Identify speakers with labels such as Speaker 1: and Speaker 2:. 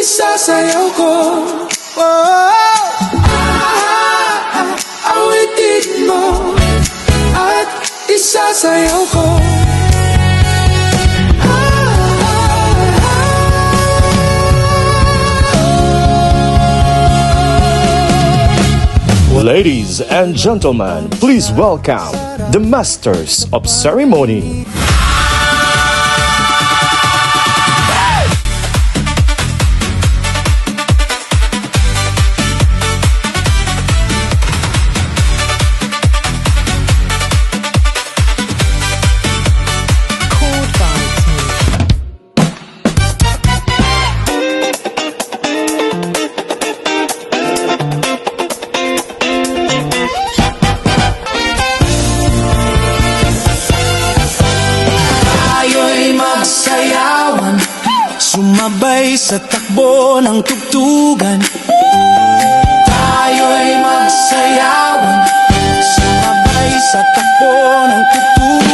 Speaker 1: isasayaw ko. Awitin mo at isasayaw ko.
Speaker 2: Ladies and gentlemen, please welcome the Masters of Ceremony.
Speaker 1: Sumabay sa takbo ng tugtugan, tayo'y magsayawan. Sumabay sa takbo ng tugtugan.